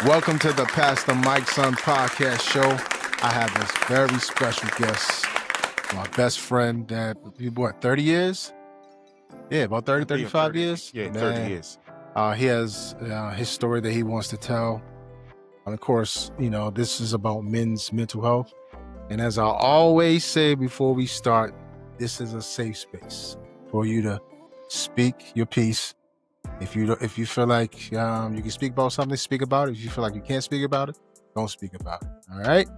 Welcome to the Pastor Mike Son podcast show. I have this very special guest, my best friend that, what, 30 years? Yeah, about 30, 35 years? Yeah, Man, 30 years. He has his story that he wants to tell. And of course, this is about men's mental health. And as I always say before we start, this is a safe space for you to speak your piece. If you feel like you can speak about something, speak about it. If you feel like you can't speak about it, don't speak about it. All right?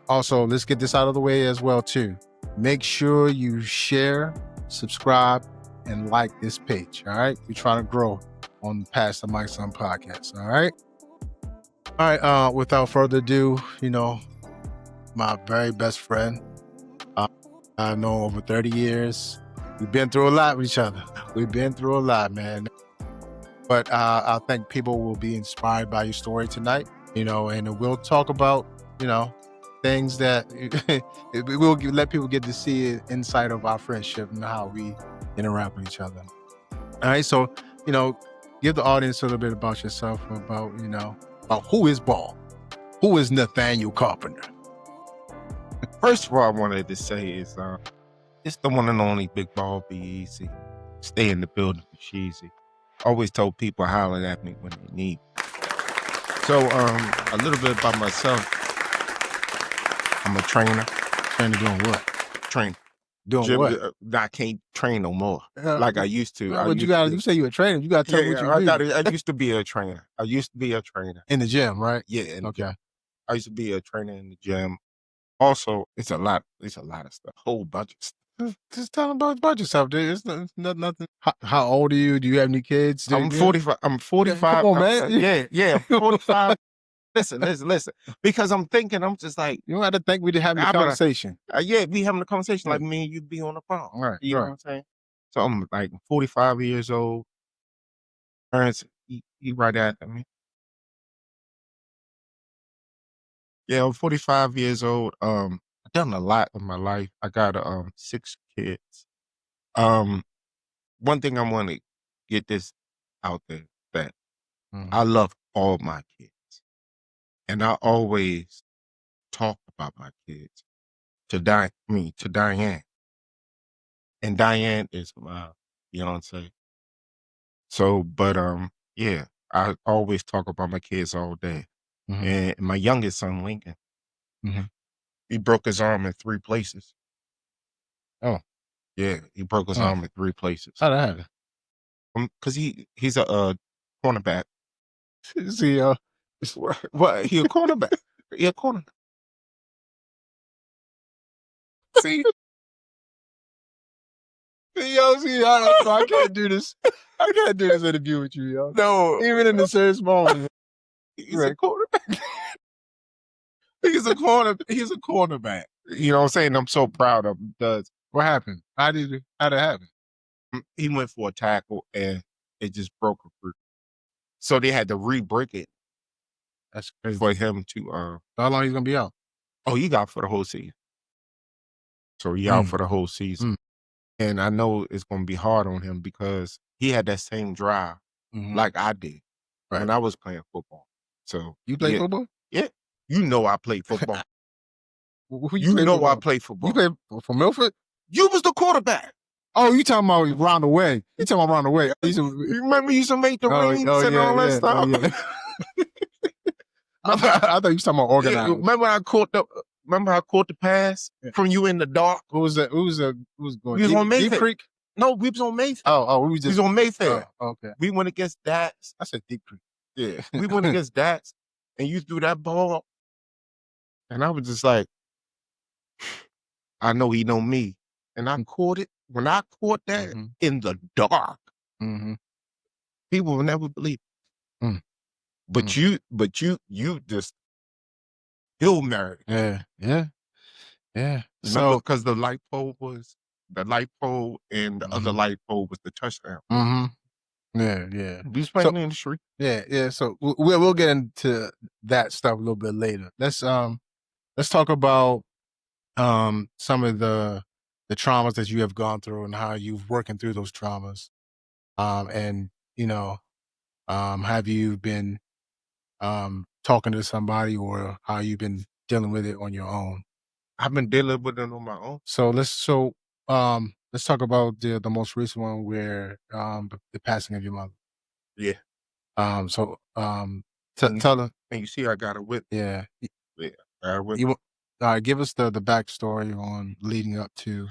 Also, let's get this out of the way as well, too. Make sure you share, subscribe, and like this page. All right? We're trying to grow on the Pastor Mike Son podcast. All right? All right. Without further ado, my very best friend. I know over 30 years. We've been through a lot with each other. We've been through a lot, man. But I think people will be inspired by your story tonight, and we'll talk about, things that we'll let people get to see an insight of our friendship and how we interact with each other. All right. So, give the audience a little bit about yourself, about who is Ball? Who is Nathaniel Carpenter? First of all, I wanted to say is it's the one and only Big Ball, be easy. Stay in the building, be easy. Always told people holler at me when they need. So a little bit about myself. I'm a trainer. Trainer doing what? Trainer. Doing Gym, what? I can't train no more like I used to. But you say you're a trainer. You got to tell me what you do. I used to be a trainer. I used to be a trainer. In the gym, right? Yeah. Okay. I used to be a trainer in the gym. Also, it's a lot of stuff. Whole bunch of stuff. Just tell them about yourself, dude. It's nothing. How old are you? Do you have any kids? I'm 45. I'm 45. Come on, man. Yeah, 45. Listen. Because I'm thinking, I'm just like, you don't have to think we didn't have a conversation. Yeah, we having a conversation like me and you be on the phone. Right. You know what I'm saying? So I'm like 45 years old. Terrance, he right after me. Yeah, I'm 45 years old. I've done a lot in my life. I got 6 kids. One thing I want to get this out there that I love all my kids. And I always talk about my kids to Diane. And Diane is my fiance. So, but yeah, I always talk about my kids all day. And my youngest son, Lincoln, he broke his arm in 3 places. Oh. Yeah, he broke his arm in 3 places. How'd that happen? Because he's a cornerback. See, what? He a cornerback. He a cornerback. See, I can't do this. I can't do this interview with you, yo. No, even in the serious moment. He's a cornerback. He's a cornerback. You know what I'm saying? I'm so proud of him. What happened? How'd it happen? He went for a tackle and it just broke a fruit. So they had to re-break it. That's crazy. For him to how long he's gonna be out? Oh, he got for the whole season. So he out for the whole season. And I know it's gonna be hard on him because he had that same drive like I did when I was playing football. So you play football? Yeah. You know I played football. I played football. You played for Milford? You was the quarterback. Oh, you talking about around the way. You talking about around the way. You remember you used to make the rings and all that stuff? I thought you was talking about organized. Yeah, remember I caught the pass from you in the dark? Who was that? Who was going? We was on Mayfair. Deep Creek? No, we was on Mayfair. We was on Mayfair. Oh, okay. We went against Dax. I said Deep Creek. Yeah. We went against Dax and you threw that ball. And I was just like, I know he know me. And I caught it. When I caught that in the dark, people will never believe it. But you just Hail Mary. Yeah. So because the light pole and the other light pole was the touchdown. Yeah. We was playing in the street. Yeah. So we'll get into that stuff a little bit later. Let's talk about some of the traumas that you have gone through and how you've working through those traumas. And have you been talking to somebody, or how you've been dealing with it on your own? I've been dealing with it on my own. So let's talk about the most recent one, where the passing of your mother. Yeah. So And you, tell her, and you see, I got it with yeah. yeah, I got it with You give us the backstory on leading up to.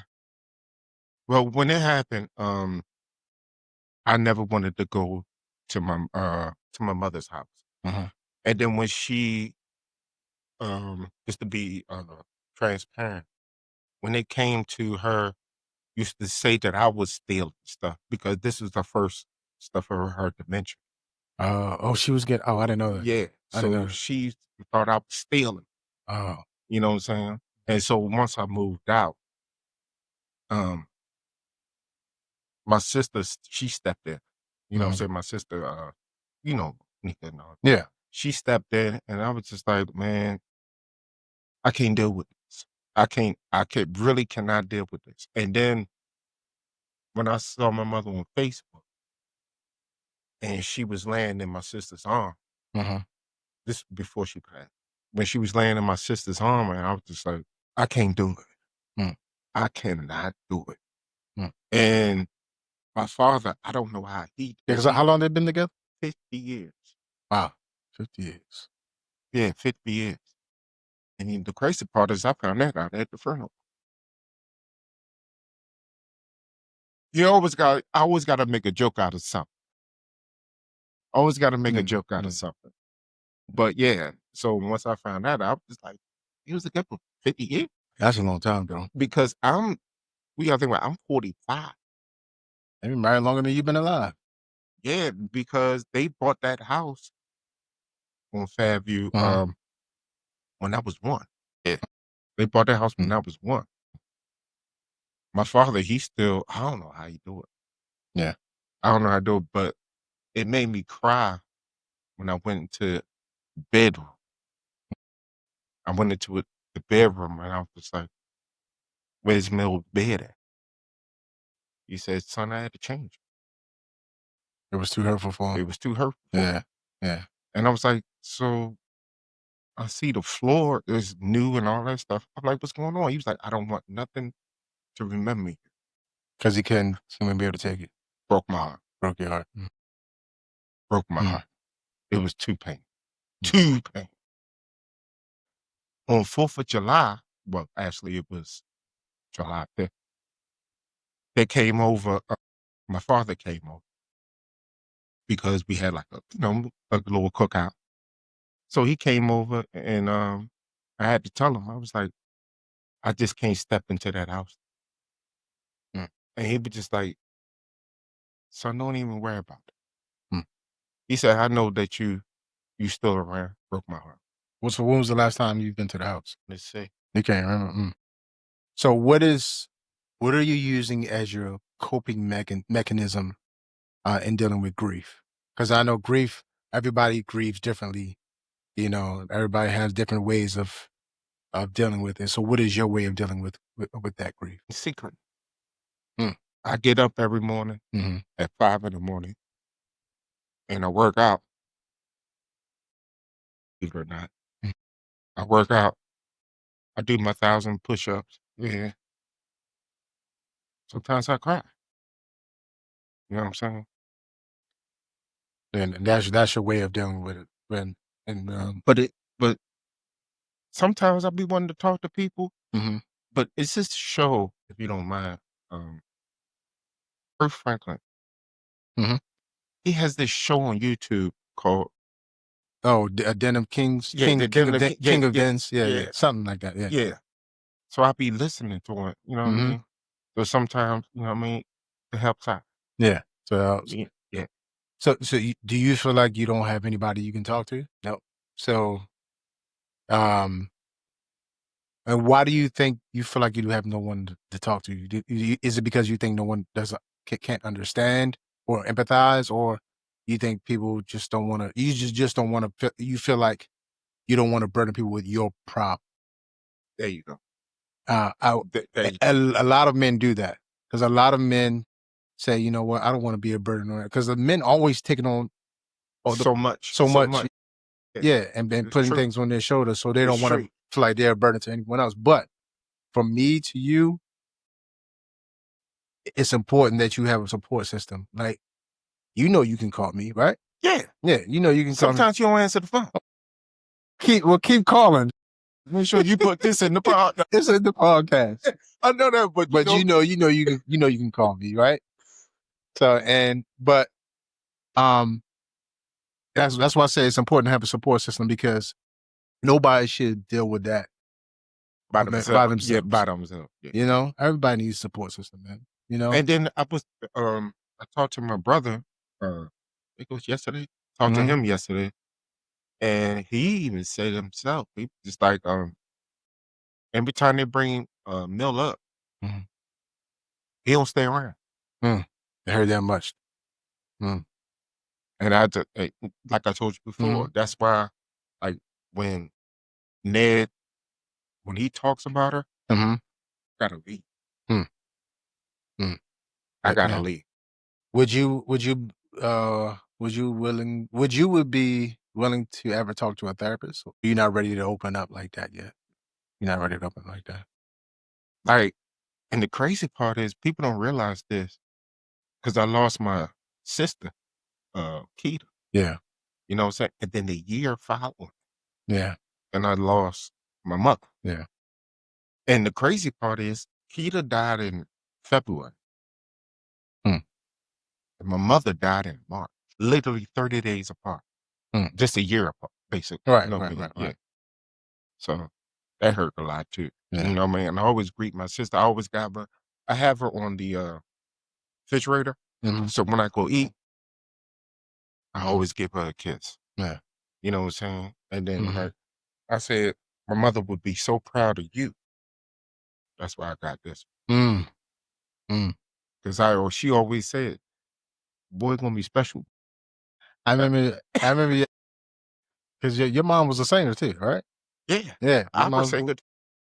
Well, when it happened, I never wanted to go to my mother's house. Uh-huh. And then when she just to be transparent, when it came to her, used to say that I was stealing stuff because this was the first stuff of her dementia. Oh, she was getting. Oh, I didn't know that. Yeah. I didn't So know that. she thought I was stealing. Oh. You know what I'm saying? And so once I moved out, um, my sister, she stepped in. You know what I'm Mhm. saying? My sister, you know, Nika and all. Yeah. She stepped in, and I was just like, man, I can't deal with this. Really cannot deal with this. And then when I saw my mother on Facebook and she was laying in my sister's arm, Uh-huh. this before she passed, when she was laying in my sister's arm, and I was just like, I can't do it. Mm. I cannot do it. Mm. And my father, I don't know how Yeah, because 'cause how long they been together? 50 years. Wow, 50 years. Yeah, 50 years. And then the crazy part is I found that out at the funeral. I always got to make a joke out of something. Always got to make a joke out of something. But yeah, so once I found that out, I was just like, he was together for 50 years. That's a long time, bro. Because we gotta think about, I'm 45. They've been married longer than you've been alive. Yeah, because they bought that house on Fairview when I was 1. Yeah. They bought that house when I was 1. My father, I don't know how he do it. Yeah. I don't know how to do it, but it made me cry when I went into bedroom. I went into the bedroom and I was just like, where's Mill's bed at? He said, son, I had to change. It was too hurtful for him. It was too hurtful. Yeah. Yeah. And I was like, so I see the floor is new and all that stuff. I'm like, what's going on? He was like, I don't want nothing to remember me. Because he couldn't even be able to take it. Broke my heart. Broke your heart. Broke my heart. It was too painful. Too painful. On 4th of July, well, actually it was July 5th, they came over, my father came over because we had like a little cookout. So he came over and I had to tell him, I was like, I just can't step into that house. And he was just like, son, don't even worry about it. He said, I know that you still around. Broke my heart. When was the last time you've been to the house? Let's see. You can't remember. So what are you using as your coping mechanism in dealing with grief? Because I know grief, everybody grieves differently. You know, everybody has different ways of dealing with it. So what is your way of dealing with that grief? Secret. I get up every morning at 5 in the morning and I work out. Believe it or not. I work out. I do my 1,000 push-ups. Yeah. Sometimes I cry. You know what I'm saying? And that's your way of dealing with it. But sometimes I be wanting to talk to people. But it's this show, if you don't mind, Kirk Franklin. He has this show on YouTube called Den of Kings, Yeah, King of Dens, yeah, something like that, yeah. Yeah. So I be listening to it, you know what I mean? So sometimes, you know what I mean, it helps out. Yeah, so it helps. Yeah. So do you feel like you don't have anybody you can talk to? No. So, and why do you think you feel like you have no one to talk to? Is it because you think no one can't understand or empathize, or you think people just don't want to? You just don't want to. You feel like you don't want to burden people with your problem. There you go. A lot of men do that, because a lot of men say, you know what, I don't want to be a burden on it, because the men always taking on so much. so much. Yeah, and been It's putting true. things on their shoulders so they It's don't want to true. feel like they're a burden to anyone else. But from me to you, it's important that you have a support system. Like, you know you can call me, right? Yeah. Yeah, you know you can call me. Sometimes you don't answer the phone. Keep calling. Make sure you put this in the podcast. It's in the podcast. I know that, but you know you can call me, right? So that's why I say it's important to have a support system, because nobody should deal with that by themselves. Yeah, by themselves. Yeah. You know, everybody needs a support system, man. You know. And then I talked to my brother. I think it was yesterday. Talked to him yesterday, and he even said himself, he just like every time they bring Mill up, he don't stay around. I heard that much. And like I told you before, that's why, like, when Ned, when he talks about her, gotta leave. I gotta leave. Would you be willing to ever talk to a therapist? Or you're not ready to open up like that yet? You're not ready to open like that. Like, and the crazy part is people don't realize this, because I lost my sister, Keita. Yeah. You know what I'm saying? And then the year following. Yeah. And I lost my mother. Yeah. And the crazy part is Keita died in February. And my mother died in March, literally 30 days apart. Just a year apart, basically. Right, You know right, what I mean? right. So that hurt a lot too. Yeah. You know what I mean? And I always greet my sister. I always got her. I have her on the refrigerator. So when I go eat, I always give her a kiss. Yeah. You know what I'm saying? And then I said, my mother would be so proud of you. That's why I got this. Because she always said, boy, gonna be special. I remember because your mom was a singer too, right? Yeah. Yeah. Opera singer.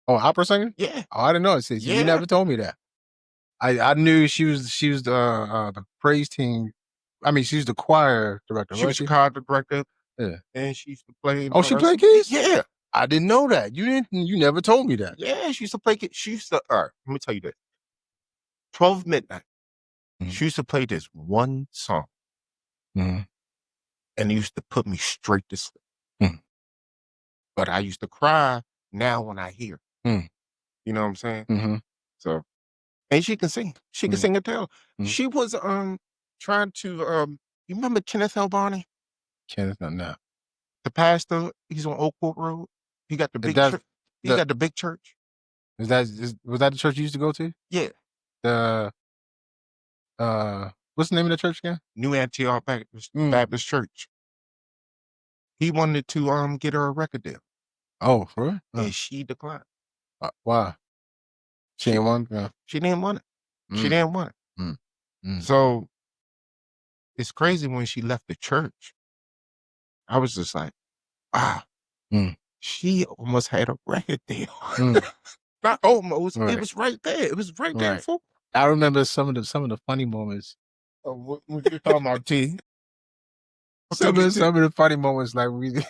Oh, opera singer? Yeah. Oh, I didn't know. See, you never told me that. I knew she was the praise team. I mean, she's the choir director. She was the choir director. Yeah. And she used to play. Oh, she played keys? Yeah. I didn't know that. You never told me that. Yeah, she used to play keys. She used to, all right, let me tell you this. 12 midnight. She used to play this one song. And it used to put me straight to sleep. But I used to cry now when I hear. You know what I'm saying? So, and she can sing. She can sing and tell. She was trying to you remember Kenneth L. Barney? Kenneth, no. The pastor, he's on Oak Court Road. He got the big church. He got the big church. Was that the church you used to go to? Yeah. What's the name of the church again? New Antioch Baptist Church. He wanted to get her a record deal. Oh, for real? And she declined. Why? She didn't want it? Yeah. She didn't want it. She didn't want it. So it's crazy, when she left the church, I was just like, wow, she almost had a record deal. Not almost. Right. It was right there. It was right there. Full. I remember some of the funny moments. What you're talking about, T? Some of the funny moments, like we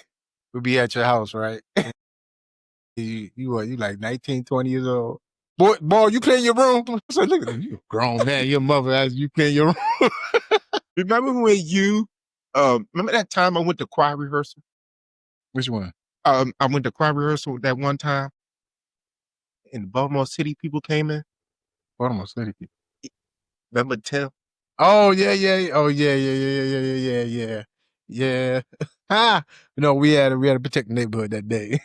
be at your house, right? you like 19, 20 years old. Boy, you clean your room? I said, look at you, grown man. Your mother asked you clean your room. Remember when you, remember that time I went to choir rehearsal? Which one? I went to choir rehearsal that one time. And the Baltimore City people came in. Baltimore City people. Remember Tim? Oh yeah. Oh yeah. Yeah. No, we had to protect the neighborhood that day.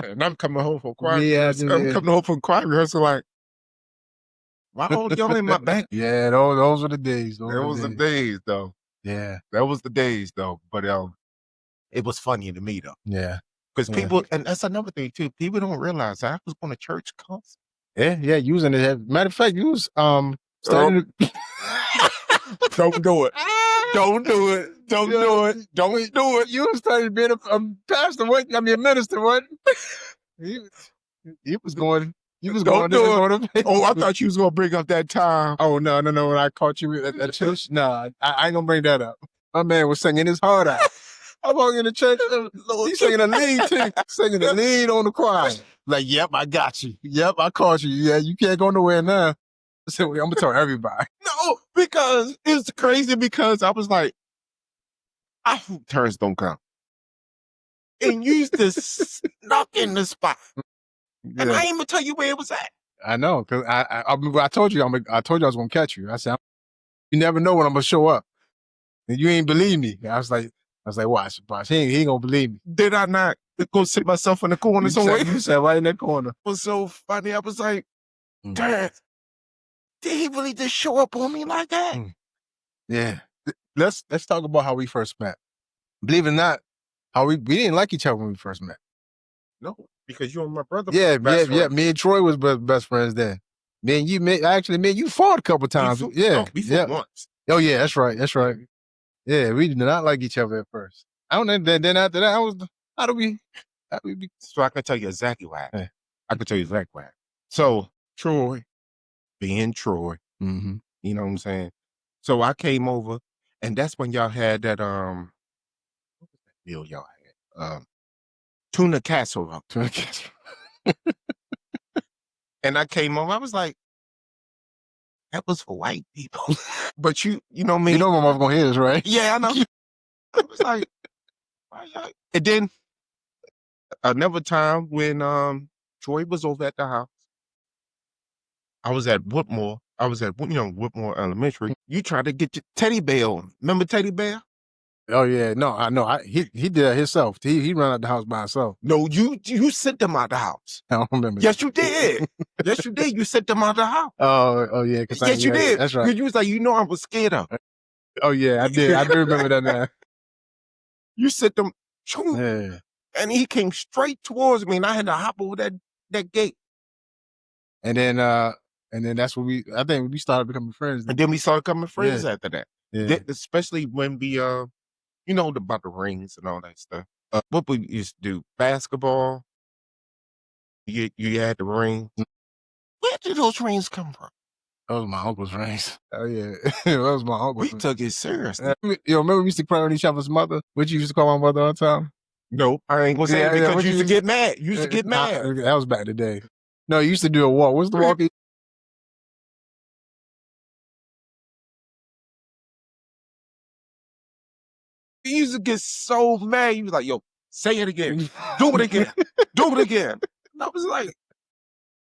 And I'm coming home from choir rehearsal. I'm coming home from choir rehearsal like, why all y'all in my back? Yeah, those were the days. Those were the days, though. Yeah. That was the days, though. But it was funny to me, though. Yeah. Because people, and that's another thing, too. People don't realize I was going to church constantly. Yeah, using it. Matter of fact, you was starting to... Don't do it. Don't do it. Don't do it. Don't do it. You started being a pastor, what? I mean, a minister, what? You was going. You was don't going. Do it. Oh, I thought you was going to bring up that time. Oh no! When I caught you at church, no, I ain't gonna bring that up. My man was singing his heart out. I walk in the church, he's singing a lead, singing the lead on the choir. Like, yep, I got you. Yep, I caught you. Yeah, you can't go nowhere now. So I'm gonna tell everybody. No, because it's crazy because I was like, I hope Terrance don't come. And you used to snuck in the spot. Yeah. And I ain't even tell you where it was at. I know, because I told you I told you I was gonna catch you. I said, you never know when I'm gonna show up. And you ain't believe me. I was like, watch. He ain't gonna believe me. Did I not go sit myself in the corner somewhere? You sat right in that corner. It was so funny. I was like, Terrance, did he really just show up on me like that? Yeah. Let's talk about how we first met. Believe it or not, how we didn't like each other when we first met. No, because you and my brother. Yeah. Me and Troy was best friends then. Me and you fought a couple times. We fought once. Oh yeah, that's right. Yeah, we did not like each other at first. I don't know. Then after that, how do we be? So I can tell you exactly why. Yeah. I can tell you exactly why. So Troy, being Troy, you know what I'm saying? So I came over, and that's when y'all had that what was that deal y'all had? Tuna casserole. Tuna casserole. And I came over, I was like, that was for white people. But you know me. You know my mother's gonna hear this, right? Yeah, I know. I was like, why y'all? And then another time when Troy was over at the house, I was at Whitmore. Whitmore Elementary. You tried to get your teddy bear on. Remember Teddy Bear? Oh yeah, no, I know. He did that himself. He ran out the house by himself. No, you sent them out the house. I don't remember. Yes, you did. Yes, you did. You sent them out the house. Oh yeah. Yes, you did. That's right. You was like, I was scared of. Oh yeah, I did. I do remember that now. You sent them, yeah. And he came straight towards me, and I had to hop over that gate. And then that's when I think we started becoming friends. And then we started becoming friends after that. Yeah. Especially when we about the rings and all that stuff. What we used to do, basketball. You had the rings. Where did those rings come from? That was my uncle's rings. Oh yeah, that was my uncle's. We took it seriously. Remember we used to cry on each other's mother? What you used to call my mother all the time? No, I ain't gonna say it because you used to get mad. You used to get mad. That was back in the day. No, you used to do a walk. What's the walk? You used to get so mad. You was like, yo, say it again. Do it again. Do it again. And I was like,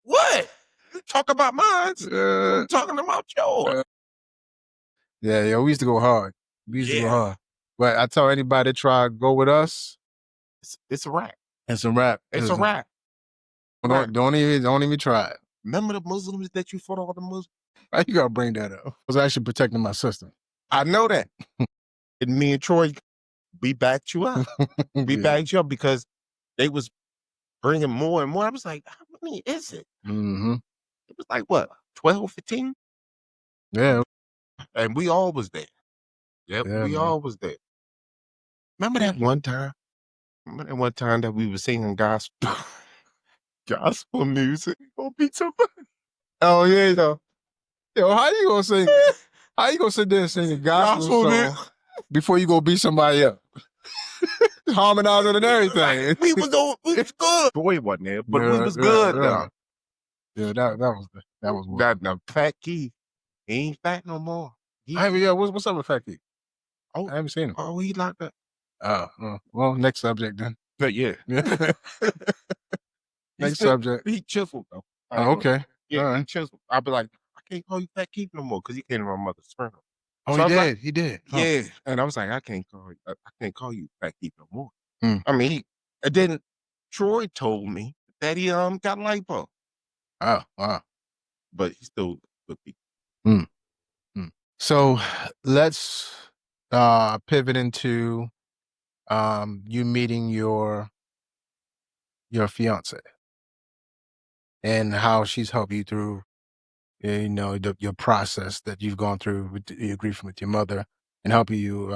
what? You talk about mine. I'm talking about yours. Yeah, we used to go hard. We used to go hard. But I tell anybody to try go with us. It's a wrap. It's a wrap. It's a wrap. Don't even try it. Remember the Muslims that you fought all the Muslims? Why you gotta bring that up? I was actually protecting my sister. I know that. And me and Troy, we backed you up. We backed you up because they was bringing more and more. I was like, how many is it? It was like, what, 12, 15? Yeah. And we all was there. Yep, we all was there. Remember that one time? That we were singing gospel music on Pizza? Oh yeah, though. Yo, how you gonna sing? How you gonna sit there and sing a gospel song before you go beat somebody up? Harmonizing and everything. We was good. Boy wasn't there, but we was good though. Yeah, that was that Fat Keith. He ain't fat no more. What's up with Fat Keith? Oh, I haven't seen him. Oh, he like that. Well, next subject then. But yeah. Next subject. He chiseled though. Oh, okay. Yeah, all right. He chiseled. I'll be like, I can't call you Fat Keith no more because he came to my mother's funeral. Oh, so he did. Huh. Yeah, and I was like, I can't call you Fat Keith no more. I mean, and then Troy told me that he got lipo. Oh, wow. But he still good people. So let's pivot into you meeting your fiance and how she's helped you through your process that you've gone through with your grief with your mother and helping you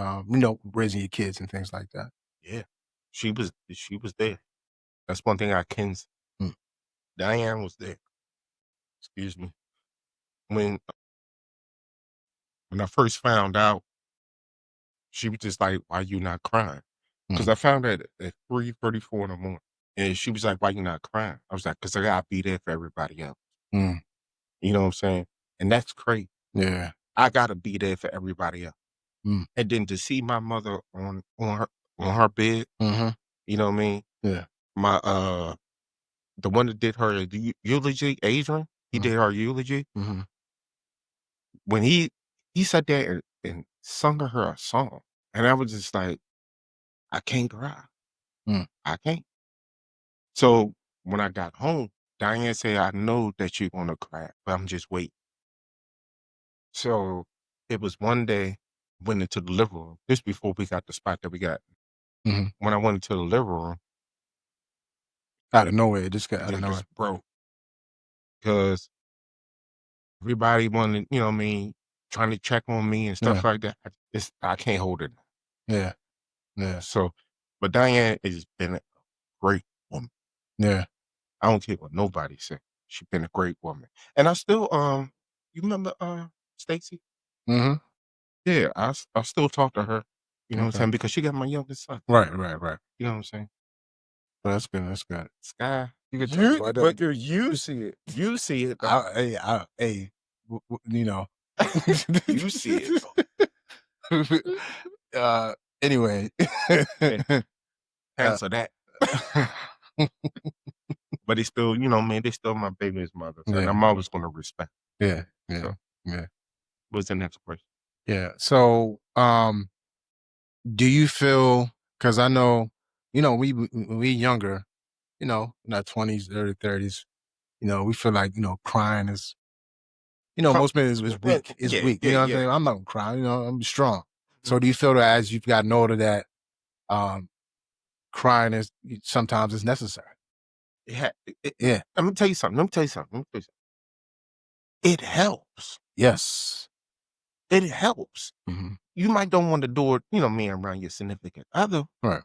raising your kids and things like that. Yeah, she was there. That's one thing I can say. Diane was there. Excuse me. When I first found out, she was just like, "Why you not crying?" because I found that at 3:34 in the morning. And she was like, "Why you not crying?" I was like, "Because I gotta be there for everybody else." Mm. You know what I'm saying? And that's crazy. Yeah. I gotta be there for everybody else. Mm. And then to see my mother on her bed, Mm-hmm. you know what I mean? Yeah. My the one that did her eulogy, Adrian, he did her eulogy. Mm-hmm. When he sat there and sung her a song, and I was just like, I can't cry. Mm. I can't. So when I got home, Diane said, "I know that you're gonna cry, but I'm just waiting." So it was one day, went into the living room. This before we got the spot that we got. Mm-hmm. When I went into the living room, Out of nowhere, it just got out of I nowhere. just broke because everybody wanted, you know what I mean, trying to check on me and stuff like that. I can't hold it. Yeah. Yeah. So, but Diane has been a great woman. Yeah. I don't care what nobody said. She's been a great woman. And I still, you remember Stacy? Mm-hmm. Yeah, I still talk to her. You know what I'm Okay. saying? Because she got my youngest son. Right. You know what I'm saying? Well, that's good. That's good. Sky, You can talk about that. but you see it. You see it. Hey, you know. You see it. Anyway. Cancel that. But it's still, you know, man, they still my baby's mother. So Yeah. I'm always going to respect. Yeah. So, Yeah. what's the next question? Yeah. So, do you feel? Because I know, you know, we younger, you know, in our 20s, early 30s, you know, we feel like, you know, crying is, you know, most men is weak. Is weak. You know what I'm saying? I'm not crying. You know, I'm strong. So, do you feel that as you've gotten older that crying is sometimes is necessary? Yeah. Yeah. Let me tell you something. It helps. Yes. It helps. Mm-hmm. You might don't want to do it, you know, me around your significant other, Right.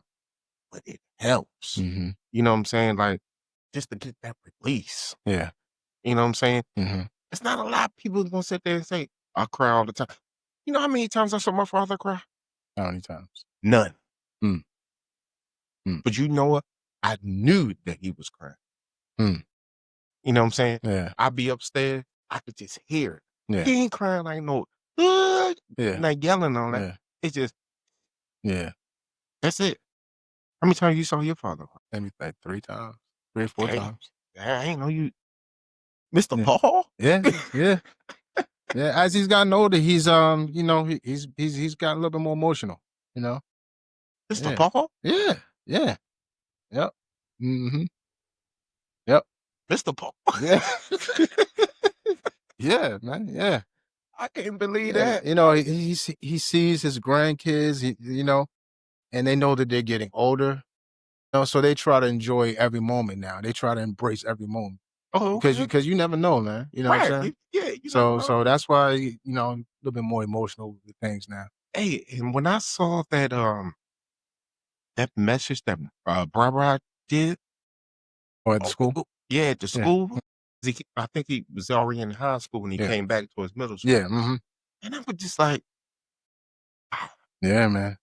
but it helps. Mm-hmm. You know what I'm saying? Like, just to get that release. Yeah. You know what I'm saying? Mm-hmm. It's not a lot of people gonna sit there and say, I cry all the time. You know how many times I saw my father cry? How many times? None. Mm. Mm. But you know what? I knew that he was crying. Mm. You know what I'm saying? Yeah. I'd be upstairs, I could just hear it. Yeah. He ain't crying like no, Yeah. like yelling on that. Yeah. It's just, Yeah. that's it. How many times you saw your father cry? Maybe like 3 times, 3 or 4 Hey, times. I ain't know you, Mr. Yeah. Paul. Yeah. Yeah. Yeah. As he's gotten older, he's you know, he's gotten a little bit more emotional. You know. Mr. Yeah. Paul. Yeah. Yeah. Yep. Mm-hmm. Yep. Mr. Paul. Yeah. Yeah, man. Yeah. I can't believe Yeah. that. You know, he sees his grandkids. You know, and they know that they're getting older. You know, so they try to enjoy every moment now. They try to embrace every moment. Oh, Because okay. you never know, man. You know what I'm Right. saying? Yeah, you never know. So that's why, you know, a little bit more emotional with things now. Hey, and when I saw that message that Barbara did, Or at the school? yeah, at the Yeah. school, I think he was already in high school when he Yeah. came back to his middle school. Yeah. Mm-hmm. And I was just like, ah. Yeah, man.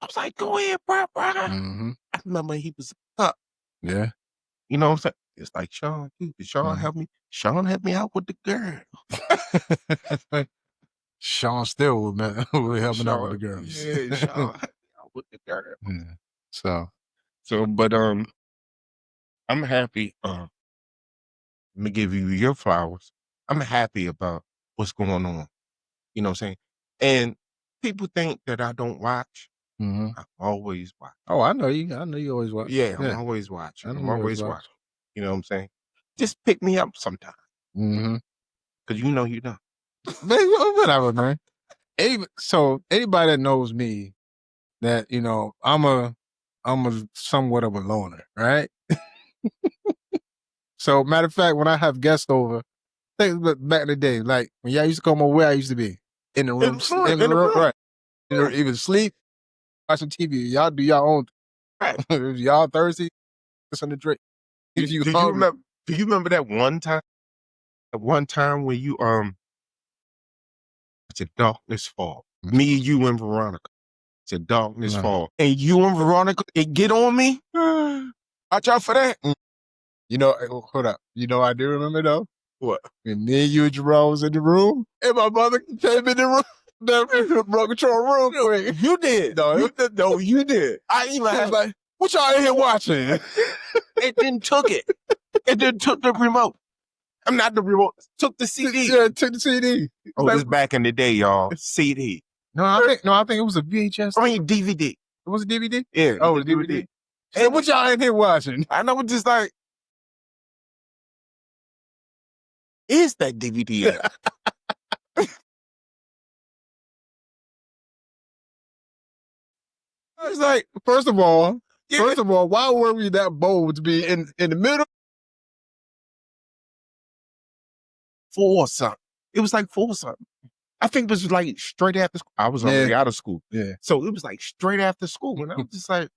I was like, go ahead, Barbara. Mm-hmm. I remember he was up. Yeah. You know what I'm saying? It's like, Sean, dude, did Sean help me? Sean helped me out with the girl. Sean still was helping out with the girls. Yeah, Sean helped me out with the girl. Yeah. So But I'm happy. Let me give you your flowers. I'm happy about what's going on. You know what I'm saying? And people think that I don't watch. mm-hmm. I always watch. Oh, I know you. I know you always watch. Yeah, I'm always watching. I know I'm you always always watch. watching. You know what I'm saying? Just pick me up sometime. Mm-hmm. Cause you know you know. Whatever, man. So anybody that knows me, that you know, I'm a somewhat of a loner, right? So matter of fact, when I have guests over, think back in the day, like when y'all used to come over, where I used to be in the room, In the room. right? Even sleep, watching TV. Y'all do y'all own. Right. Y'all thirsty, listen to Drake. If you do you remember? Do you remember that one time? That one time when you watch a darkness fall. Me, you, and Veronica. till darkness No. fall. And you and Veronica, it get on me? Watch out for that. You know, hold up. You know, I do remember though. What? When me and you and Jerome was in the room, and my mother came in the room, the remote control room quick. You did. No, you did. I even was had like, what y'all in here watching? It then took it. It then took the remote. I'm not the remote. Took the CD. Yeah, took the CD. Oh, Like, this back in the day, y'all. CD. No, I think it was a VHS. I mean DVD. It was a DVD? Yeah. Oh, the DVD. And what y'all in here watching? I know, just like, is that DVD at? It's like, first of all, why were we that bold to be in the middle? 4 or something. It was like 4 or something. I think it was like straight after school. I was already out of school. Yeah. So it was like straight after school. And I was just like,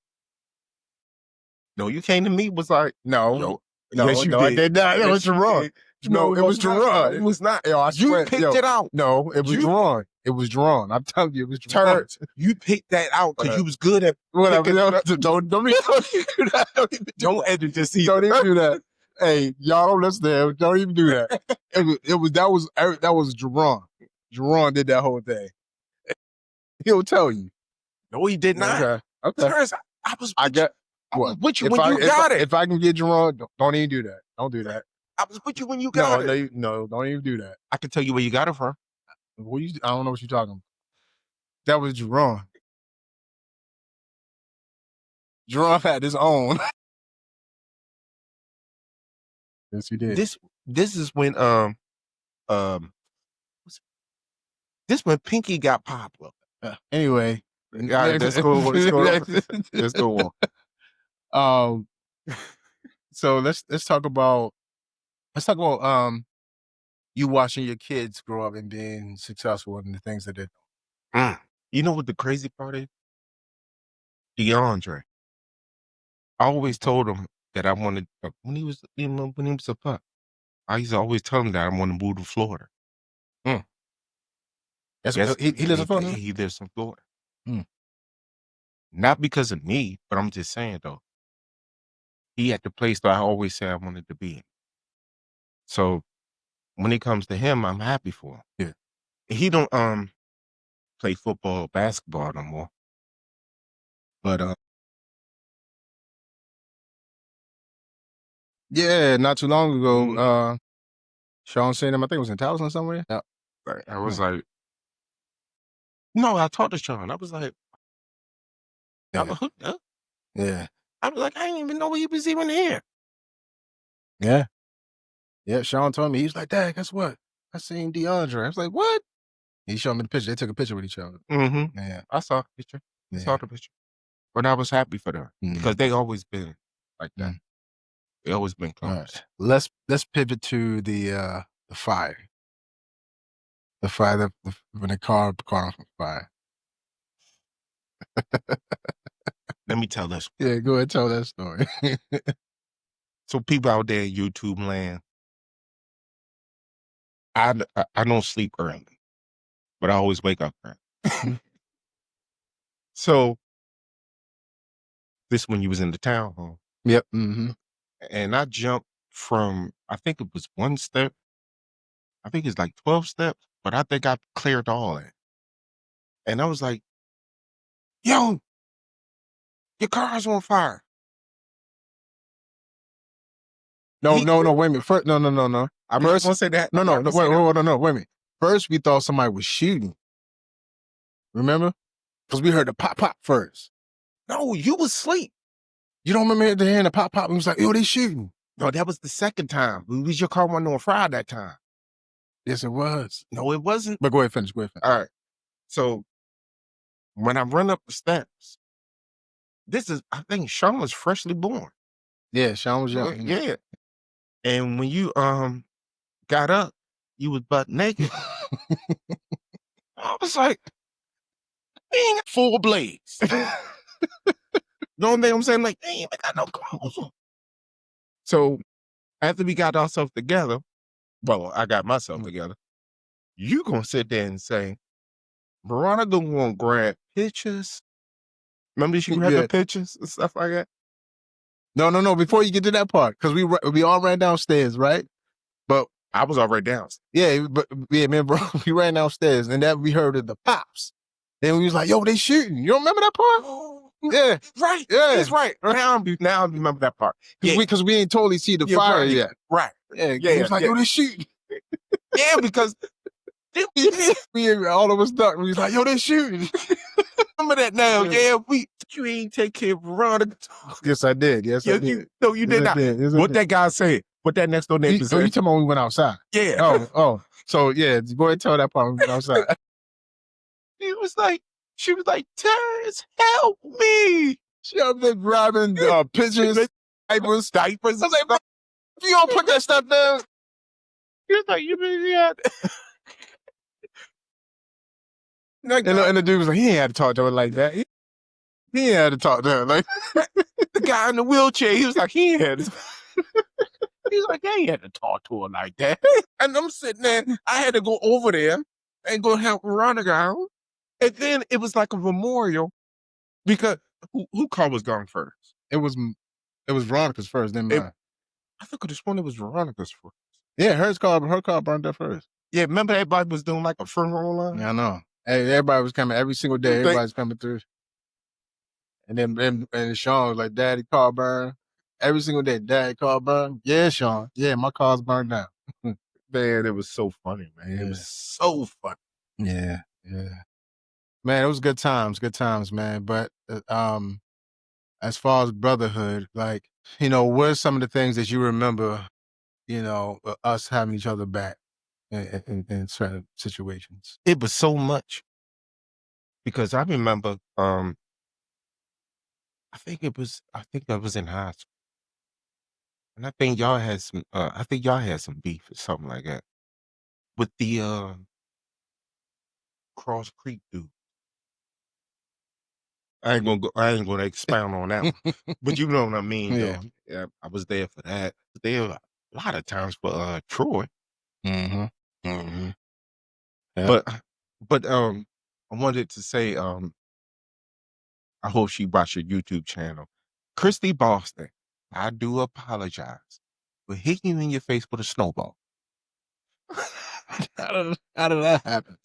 no, you came to me, was like, no, yes, you did. I did not. It was Jerron. No, it was Jerron. It was not. Yo, I swear, you picked it out. No, it was drawn. It was drawn. I'm telling you, it was drawn. Terrance, you picked that out because you was good at whatever. picking. Don't even do that. Don't edit this either. Don't even do that. Hey, y'all don't listen to him. Don't even do that. That was Jerron. Jerron did that whole thing. He'll tell you. No, he did not. Okay. Terrance, I was with you when you got it. If I can get Jerron, don't even do that. Don't do that. I was with you when you got it. No, don't even do that. I can tell you where you got it from. I don't know what you're talking about. That was Jerron. Jerron had his own. Yes, he did. This is when this when Pinky got popular. Anyway, let's go on. So let's talk about you watching your kids grow up and being successful and the things that they do. You know what the crazy part is? DeAndre. I always told him that I wanted when he was a pup. I used to always tell him that I want to move to Florida. He lives in Florida. He lives in Florida. Not because of me, but I'm just saying though. He at the place that I always say I wanted to be in. So when it comes to him, I'm happy for him. Yeah. He don't play football or basketball no more. But yeah, not too long ago, Sean seen him, I think it was in Towson somewhere. Yeah. I was like, no, I talked to Sean. I was like, yeah. I was like, I didn't even know he was even here. Yeah. Yeah, Sean told me, he was like, Dad, guess what? I seen DeAndre. I was like, what? He showed me the picture. They took a picture with each other. Mm-hmm. Yeah. I saw the picture. I saw the picture. But I was happy for them because they always been like that. They always been close. Right. Let's pivot to the fire. The fire when the car caught on fire. Let me tell this. Yeah, go ahead, tell that story. So people out there in YouTube land, I don't sleep early, but I always wake up early. So this when you was in the townhome. Yep. Mm-hmm. And I jumped from, I think it was 1 step. I think it's like 12 steps, but I think I cleared all that. And I was like, yo, your car's on fire. No, wait a minute. First, no. I'm not gonna say that. No, wait a minute. First, we thought somebody was shooting. Remember? Because we heard the pop first. No, you was asleep. You don't remember hearing the pop? And was like, yo, they shooting. No, that was the second time. Your car wasn't on fire that time. Yes, it was. No, it wasn't. But go ahead, finish. All right. So when I run up the steps, I think Sean was freshly born. Yeah, Sean was young. Yeah. And when you got up, you was butt naked. I was like, ain't full blaze. Know what I'm saying? Like, they ain't even got no clothes on. So after we got ourselves together, well, I got myself together, you gonna sit there and say, Veronica gonna grab pictures Remember she grabbed the pictures and stuff like that? No. Before you get to that part, because we all ran downstairs, right? But I was already downstairs. Yeah, but me and bro, we ran downstairs, and then we heard of the pops. Then we was like, "Yo, they shooting." You don't remember that part? Yeah, right. Yeah, That's right. Now I remember that part. Because we ain't totally see the fire yet. Right. Yeah. He was like, "Yo, they shooting." Yeah, because we all of us ducked. We was like, "Yo, they shooting." Remember that now? Yeah, you ain't take care of Veronica. Yes, I did. Yes, I did. You did not. What that guy said? What that next door neighbor said? You talking about when we went outside? Yeah. Oh. So yeah, go ahead and tell that part when we went outside. She was like, Terrance, help me. She up there grabbing pictures, diapers. I was like, bro, if you don't put that stuff down. He was like, you really had. And the dude was like, he ain't had to talk to her like that. He ain't had to talk to her like the guy in the wheelchair. He was like, he ain't had to. He's like, they ain't had to talk to her like that. And I'm sitting there. I had to go over there and go help Veronica out. And then it was like a memorial because who car was gone first? It was Veronica's first, then mine. I think this one it was Veronica's first. Yeah, her car burned up first. Yeah, remember everybody was doing like a funeral line? Yeah, I know. Hey, everybody was coming every single day. Everybody's coming through. And then and Sean was like, "Daddy, car burned." Every single day, Daddy, car burned. Yeah, Sean. Yeah, my car's burned down. Man, it was so funny, man. Yeah. It was so funny. Yeah. Man, it was good times, man. But as far as brotherhood, like, what are some of the things that you remember, us having each other back in certain situations? It was so much. Because I remember, I think I was in high school. And I think y'all had some beef or something like that with the Cross Creek dude. I ain't gonna expound on that one. But you know what I mean, though. Yeah, I was there for that. There a lot of times for Troy. Mm-hmm. Mm-hmm. Yeah. But I wanted to say, I hope she watched your YouTube channel. Christy Boston, I do apologize for hitting you in your face with a snowball. How did that happen?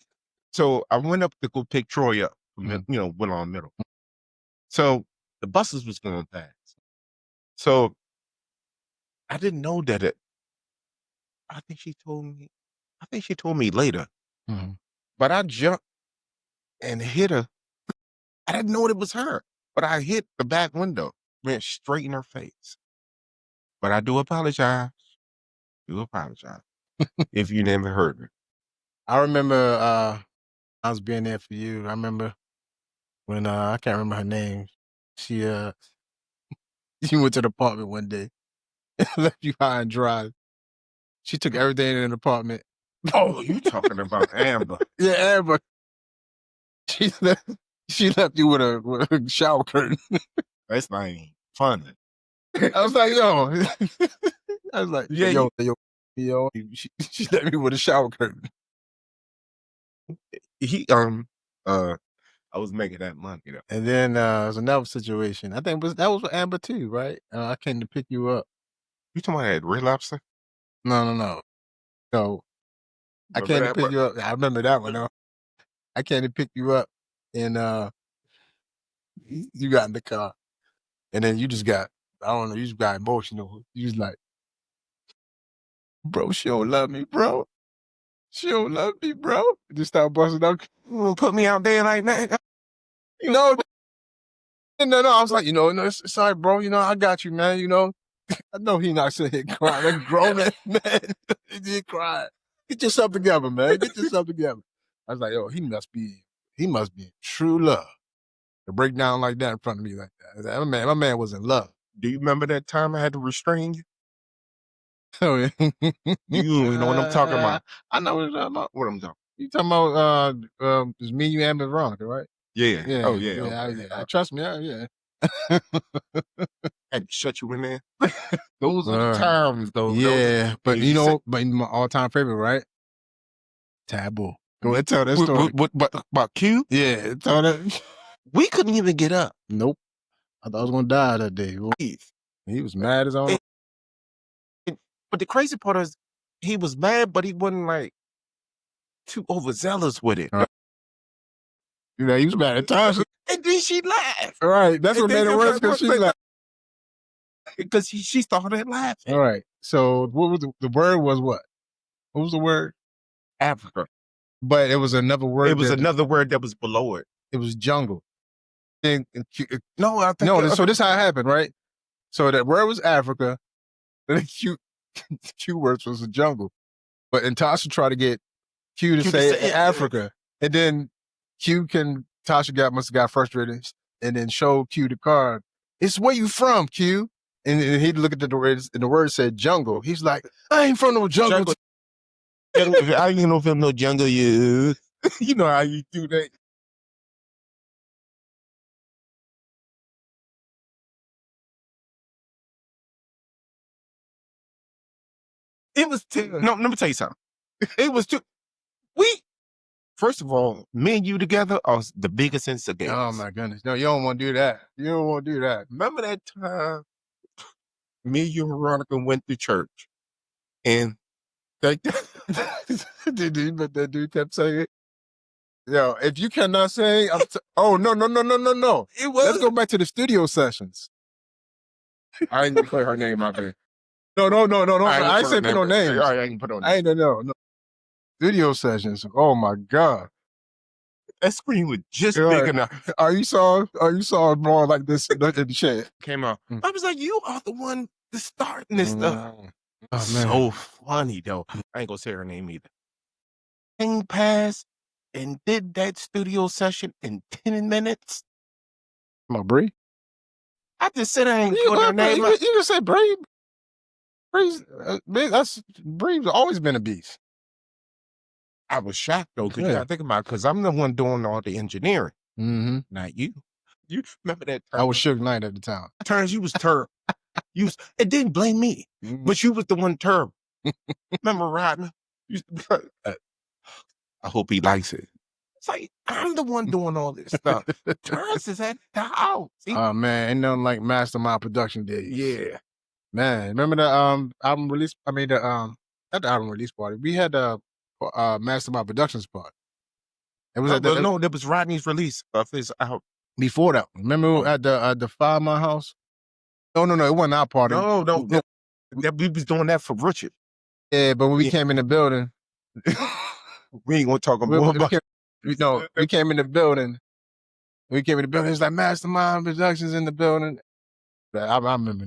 So I went up to go pick Troy up from Woodlawn Middle. So the buses was going past. So I didn't know that I think she told me later. Mm-hmm. But I jumped and hit her. I didn't know it was her. But I hit the back window, went straight in her face. But I do apologize. If you never heard me. I remember I was being there for you. I remember when I can't remember her name. She went to the apartment one day and left you high and dry. She took everything in the apartment. Oh, you talking about Amber? Yeah, Amber. She left you with a shower curtain. That's not even funny. I was like, yo. I was like, yo. She left me with a shower curtain. I was making that money, And then there's another situation. I think that was with Amber too, right? I came to pick you up. You talking about that Red Lobster? No. So I came to pick you up. I remember that one though. I came to pick you up, and you got in the car, and then you just got, I don't know, you just got emotional. You was like, bro, she don't love me, bro. She don't love me, bro. Just start busting up. You put me out there like that? No. I was like, no, it's all right, bro. I got you, man. I know he not sitting here crying. That grown man, he did cry. Get yourself together, man. Get yourself together. I was like, yo, he must be in true love to break down like that in front of me like that. My man was in love. Do you remember that time I had to restrain you? Oh, yeah. You know what I'm talking about. I know what you're talking about. What I'm talking. You talking about it's me, you, Amber, Veronica, right? Yeah. Oh, yeah. Okay. Trust me. Yeah. I had to shut you in there. Those are the times, though. Yeah, but but my all-time favorite, right? Taboo. Go ahead, tell that story. About Q? Yeah, tell that. We couldn't even get up. Nope. I thought I was gonna die that day. He was mad as all. But the crazy part is, he was mad, but he wasn't like too overzealous with it. You know, he was mad at Tasha. And then she laughed. All right, that's what made it worse because she laughed. Because she started laughing. All right. So what was the word was what? What was the word? Africa. But it was another word. It was another word that was below it. It was jungle. No, I think so this is how it happened, right? So that word was Africa, and the Q words was the jungle. But then Tasha tried to get Q to say Africa. And then Tasha must have got frustrated and then showed Q the card. It's where you from, Q? And he looked at the words, and the word said jungle. He's like, I ain't from no jungle. I ain't no from no jungle, you. You know how you do that. It was no, let me tell you something. It was too. First of all, me and you together are the biggest instigators. Oh my goodness. No, you don't want to do that. You don't want to do that. Remember that time me, you, and Veronica went to church and but that dude kept saying, yo, if you cannot say, oh, no. It was. Let's go back to the studio sessions. I ain't gonna put her name out there. No. I ain't saying put no names. I ain't put on names. I ain't no. Studio sessions. Oh my God. That screen was just big enough. Are you saw more like this in the chat? Came out. I was like, you are the one that's starting this stuff. Oh, so funny though. I ain't gonna say her name either. Thing passed and did that studio session in 10 minutes. My Bree? I just said I ain't put her name. You just said Bree. Bree's always been a beast. I was shocked though, because you gotta think about it, because I'm the one doing all the engineering. Mm-hmm. Not you. You remember that time? I was Suge Knight at the time. Terrance, you was terrible. It didn't blame me, but you was the one terrible. Remember Rodney? I hope he likes it. It's like, I'm the one doing all this stuff. Terrance is at the house. Oh man, ain't nothing like Mastermind Production days. Yeah. Man, remember the album release? I mean not the album release party. We had the Mastermind Productions party. It was that was Rodney's release of his album. Before that, remember at the 5 Mile House? No, it wasn't our party. No. We was doing that for Richard. Yeah, but when we came in the building, we ain't gonna talk more about. We came in the building. It's like Mastermind Productions in the building. I remember.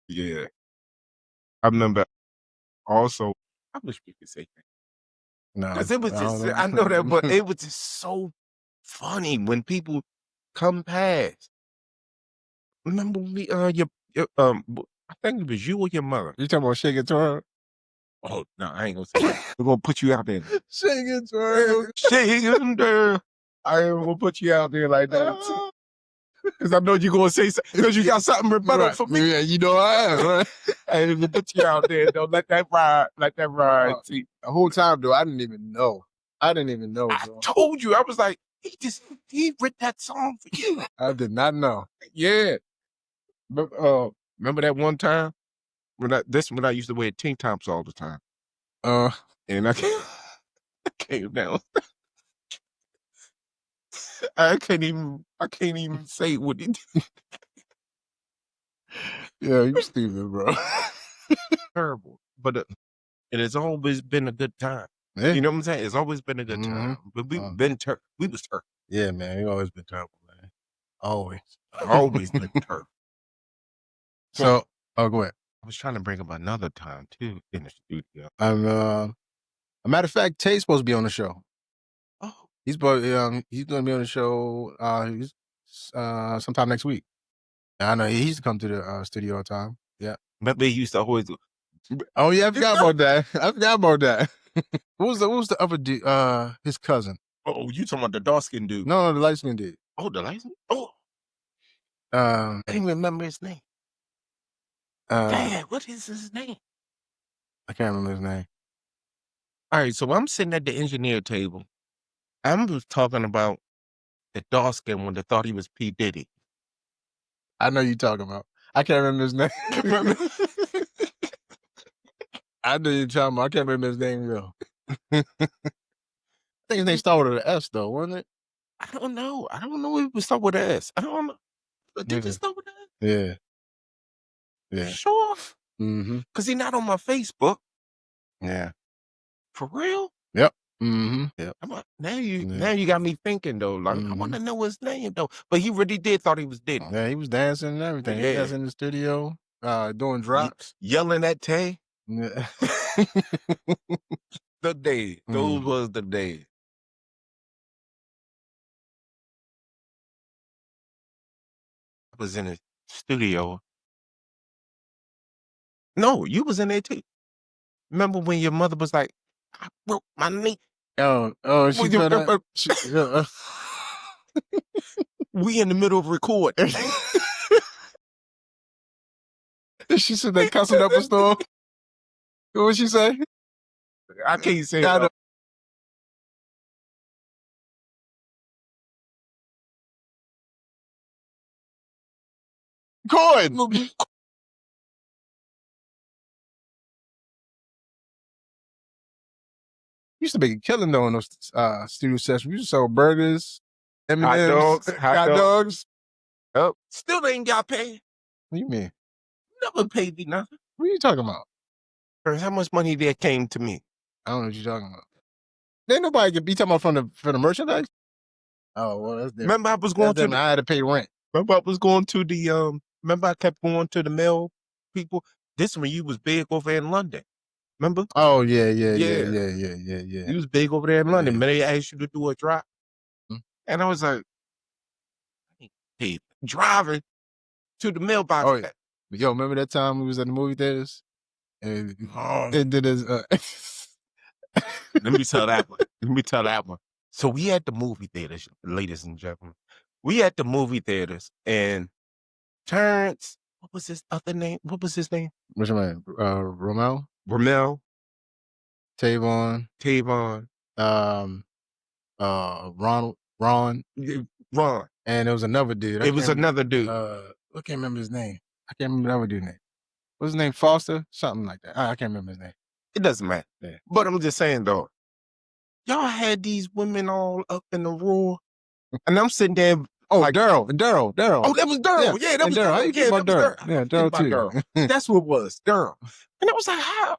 Yeah, I remember. Also, I wish we could say that. No, because it was just. I know that, but it was just so funny when people come past. Remember me? I think it was you or your mother. You talking about Shake It Twirl? Oh no, I ain't gonna say that. We're gonna put you out there. Shake It Twirl. Shake It Twirl. I ain't gonna put you out there like that. Because I know you're gonna say something. Because you got something rebuttal for me. Yeah, you know I am, right? I ain't gonna put you out there. Don't let that ride. Let that ride. The whole time though, I didn't even know. I told you. I was like, he wrote that song for you. I did not know. Yeah. But remember that one time when I used to wear tank tops all the time. And I came down. I can't even say what it did. Yeah, you stupid, bro. Terrible. But it has always been a good time. Yeah. You know what I'm saying? It's always been a good time. But we was terrible. Yeah, man. We always been terrible, man. Always been terrible. So, go ahead. I was trying to bring up another time too in the studio. A matter of fact, Tate's supposed to be on the show. Oh, he's going to be on the show sometime next week. I know he used to come to the studio all the time. Yeah, but he used to always. Oh yeah, I forgot about that. What was the other dude? His cousin. Oh, you talking about the dark skinned dude? No, the light skinned dude. Oh, the light skinned. Oh, I can't remember his name. Dad, what is his name? I can't remember his name. All right, so I'm sitting at the engineer table. I'm just talking about the dark skinned one that thought he was P. Diddy. I know you talking about. I can't remember his name. I know you talking about. I can't remember his name though. I think his name started with an S though, wasn't it? I don't know. I don't know if it was start with an S. I don't know. But did it start with an S? Yeah. Yeah. Sure. Mm-hmm. Because he's not on my Facebook. Yeah. For real? Yep. Mm-hmm. Yep. Now you got me thinking though. Like I want to know his name though. But he really did thought he was Diddy. Yeah, he was dancing and everything. He was in the studio, doing drops, yelling at Tay. Yeah. The day. Those was the days. I was in the studio. No, you was in there too. Remember when your mother was like, I broke my knee. Oh, she felt that. We in the middle of recording. She said they cussing up a storm. What would she say? I can't say it. Gordon. Used to be killing though in those studio sessions. We used to sell burgers, M&Ms, hot dogs. Oh, still ain't got paid. What do you mean? Never paid me nothing. What are you talking about? How much money there came to me? I don't know what you're talking about. Ain't nobody can be talking about from the merchandise. Oh well, that's different. Remember I was going to. I had to pay rent. Remember I was going to the. Remember I kept going to the mail people. This when you was big over in London. Remember? Oh yeah. You was big over there in London. Yeah. They asked you to do a drop, and I was like, "Hey, driving to the mailbox." Oh, yo, remember that time we was at the movie theaters? And did his. Let me tell that one. So we at the movie theaters, ladies and gentlemen. We at the movie theaters, and Terrance, what was his other name? What was his name? Which one? Romel, Tavon, Ron, and there was another dude. It was another dude. I can't remember his name. I can't remember the other dude's name. What's his name? Foster? Something like that. I can't remember his name. It doesn't matter. Yeah. But I'm just saying though, y'all had these women all up in the roar, and I'm sitting there. Oh, like Daryl. Oh, that was Daryl. Yeah, that was Daryl. How you feel about Daryl? Yeah, Daryl too. That's what it was, Daryl. And I was like, how?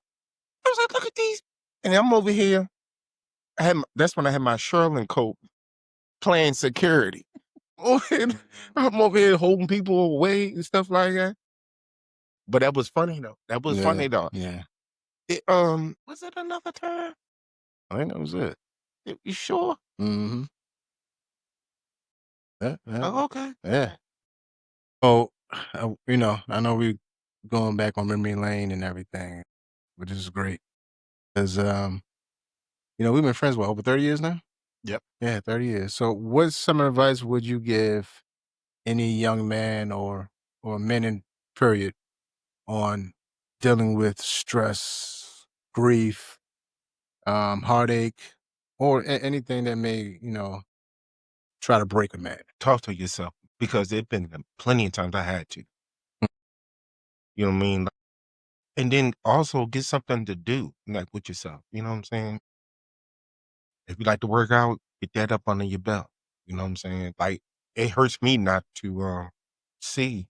I was like, look at these. And I'm over here. That's when I had my Sherlin coat playing security. I'm over here holding people away and stuff like that. But that was funny though. Yeah. Was it another time? I think that was it. You sure? Mm-hmm. Yeah. Oh, okay. Yeah. Oh, I know we're going back on memory lane and everything, which is great. Because, we've been friends, over 30 years now? Yep. Yeah, 30 years. So what some advice would you give any young man or men in period on dealing with stress, grief, heartache, or anything that may, try to break a man? Talk to yourself, because there've been plenty of times I had to. You know what I mean? And then also get something to do, like with yourself. You know what I'm saying? If you like to work out, get that up under your belt. You know what I'm saying? Like, it hurts me not to see.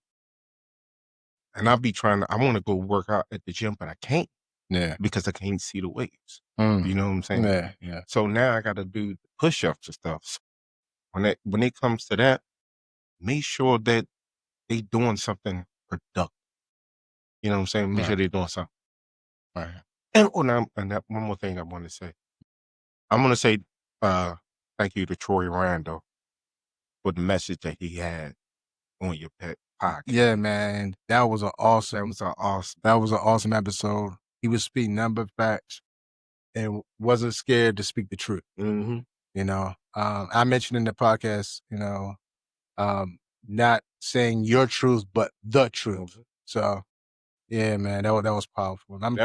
And I want to go work out at the gym, but I can't. Yeah. Because I can't see the weights. You know what I'm saying? Yeah. So now I got to do push-ups and stuff. So when it comes to that, make sure that they doing something productive. You know what I'm saying? Make sure they're doing something. Right. And one more thing I want to say. I'm going to say thank you to Troy Randall for the message that he had on your pet podcast. Yeah, man. That was an awesome episode. He was speaking number of facts and wasn't scared to speak the truth. Mm-hmm. I mentioned in the podcast, not saying your truth, but the truth. Mm-hmm. So, yeah, man, that was powerful. I'm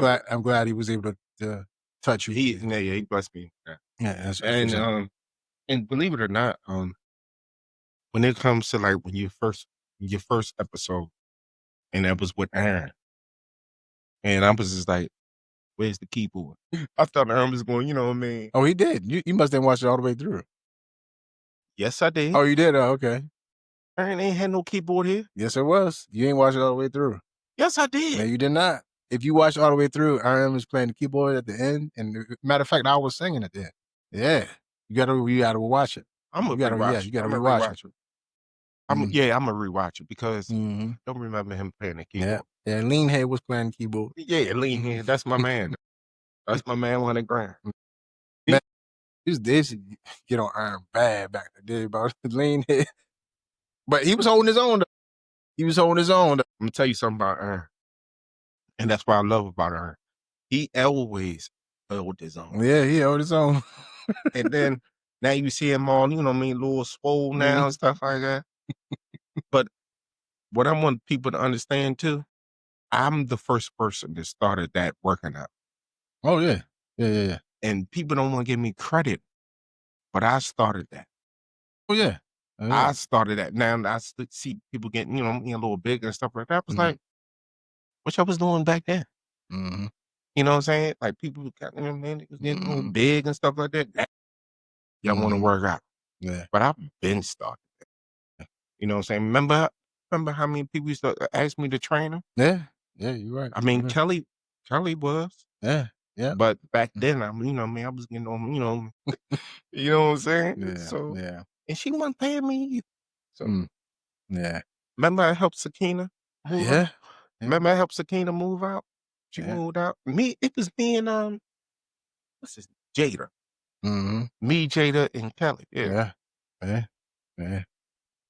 glad he was able to touch you. He blessed me. Yeah, and believe it or not, when it comes to like when your first episode, and that was with Aaron, and I was just like, "Where's the keyboard?" I thought Aaron was going, you know what I mean? Oh, he did. You must have watched it all the way through. Yes, I did. Oh, you did? Oh, okay. Aaron ain't had no keyboard here. Yes, it was. You ain't watched it all the way through. Yes, I No, did. you did not. If you watched all the way through, Aaron was playing the keyboard at the end, and matter of fact, I was singing at the end. Yeah, you gotta watch it. I'm gonna You gotta rewatch. you gotta I'm gonna rewatch it. rewatch it. I'm gonna rewatch it because Mm-hmm. I don't remember him playing the Yeah, keyboard. yeah. Lean Head was playing the keyboard. Yeah, Lean Head. That's my man. That's my man, 100 grand. Man, this get on Aaron bad back in the day about Lean Head, but he was holding his own. Though. He was holding his own. Though. I'm gonna tell you something about Aaron, and that's what I love about Aaron. He always held his own. Yeah, he held his own. And then now you see him all, you know what I mean, a little swole now and stuff like that. But what I want people to understand too, I'm the first person that started that working out. Oh yeah. Yeah. And people don't want to give me credit, but I started that. Oh yeah. I started that. Now I see people getting, you know, a little bigger and stuff like that. I was like, what y'all was doing back then? Mm-hmm. You know what I'm saying? Like people got, you know, man, it was getting a little big and stuff like that. Y'all want to work out. Yeah. But I've been started that. You know what I'm saying? Remember how many people used to ask me to train them? Yeah. Yeah, you're right. I mean, You're Kelly was. Yeah. Yeah. But back then, you know, man, I was getting on, you know, you know what I'm saying? Yeah. So, Yeah. and she wasn't paying me either. So, yeah. remember I helped Sakina move out? Yeah. Remember I helped Sakina move out? She moved out. It was me and, what's his Jada. Mm-hmm. Me, Jada, and Kelly. Yeah. Yeah.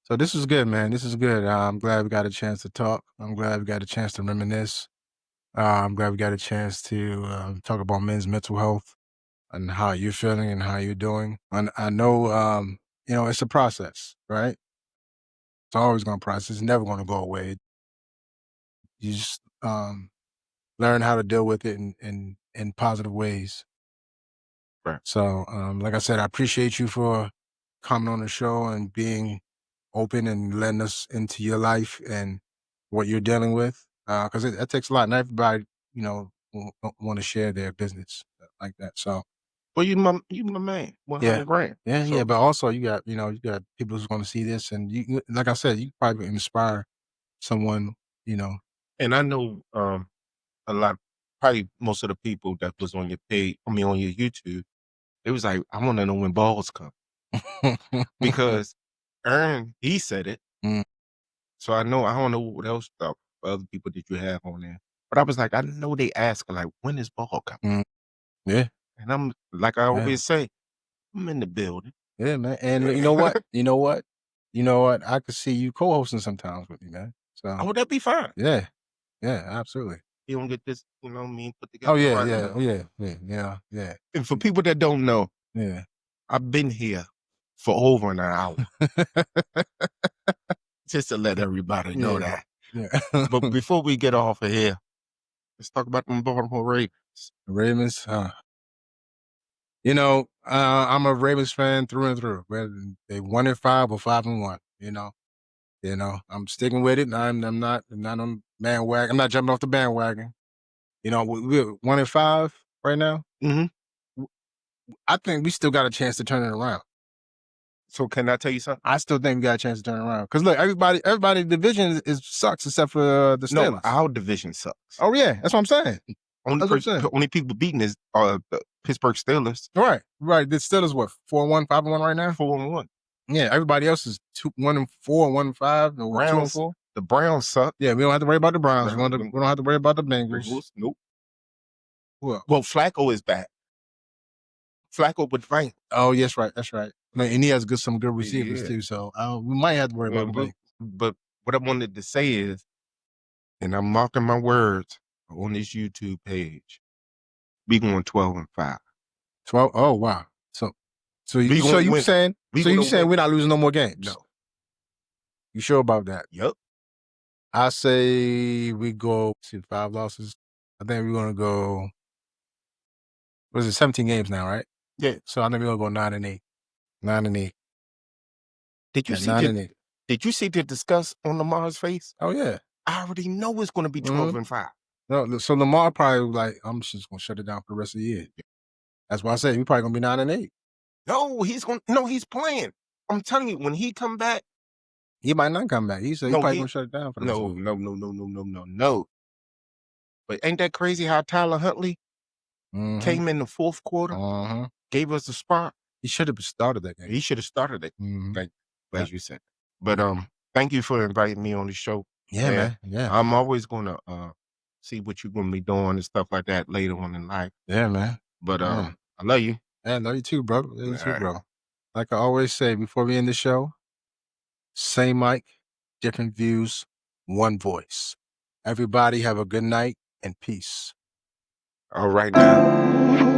So this is good, man. This is good. I'm glad we got a chance to talk. I'm glad we got a chance to reminisce. I'm glad we got a chance to talk about men's mental health and how you're feeling and how you're doing. And I know, you know, it's a process, right? It's always going to process. It's never going to go away. You just learn how to deal with it in positive ways. Right. So, like I said, I appreciate you for coming on the show and being open and letting us into your life and what you're dealing with. Because it takes a lot. Not everybody, you know, want to share their business like that. So, Well, you my man. 100 grand. Yeah. But also, you got people who's going to see this, and like I said, you probably inspire someone, you know. And I know a lot, probably most of the people that was on your page, on your YouTube, it was like, I want to know when balls come. Because Ern, he said it. So I don't know what else stuff other people that you have on there. But I was like, I know they ask like, when is ball coming? Yeah. And I'm like I always say, I'm in the building. Yeah, man. And you know what? I could see you co-hosting sometimes with me, man. So Oh, that'd be fine. Yeah, absolutely. You don't get this, you know what I mean, put together. Oh yeah, right yeah, now. yeah. And for people that don't know, I've been here for over an hour. Just to let everybody know that. Yeah. But before we get off of here, let's talk about them Baltimore Ravens. Ravens, you know, I'm a Ravens fan through and through. Whether they 1-5 or 5-1, you know, I'm sticking with it. I'm not on bandwagon. I'm not jumping off the bandwagon. You know, we're 1-5 right now. Mm-hmm. I think we still got a chance to turn it around. So can I tell you something? I still think we got a chance to turn it around. Because look, everybody division sucks except for the Steelers. No, our division sucks. Oh yeah, that's what I'm saying. Only people beating is the Pittsburgh Steelers. Right. The Steelers what 4-1, 5-1 right now. 4-1. Yeah, everybody else is 1-4, 1-5, or 2-4. The Browns suck. Yeah, we don't have to worry about the Browns. We don't have to worry about the Bengals. Nope. Well, Flacco is back. Flacco with Frank. Oh, yes, right. That's right. And he has some good receivers too. So we might have to worry about the Bengals. But what I wanted to say is, and I'm marking my words on this YouTube page, we going 12-5. 12. Oh wow. So you saying we're not losing no more games? No. You sure about that? Yep. I say we go to 5 losses. I think we're gonna go. What is it? 17 games now, right? Yeah. So I think we're gonna go 9-8. 9-8. Did you At see 9 and the 8. Did you see the disgust on Lamar's face? Oh yeah. I already know it's going to be 12 and 5. No, so Lamar probably like, I'm just gonna shut it down for the rest of the year. That's why I say we probably gonna be 9 and 8. No, he's playing. I'm telling you, when he come back, he might not come back. He said he probably gonna shut it down for the rest of the year. No. But ain't that crazy how Tyler Huntley came in the fourth quarter, gave us a spot? He should have started that game. He should have started it. As you said. But thank you for inviting me on the show. Yeah, man. Yeah. I'm always gonna see what you're gonna be doing and stuff like that later on in life. Yeah, man. But I love you. Yeah, I love you too, bro. Love you too, bro. Like I always say before we end the show, same mic, different views, one voice. Everybody have a good night and peace. All right now.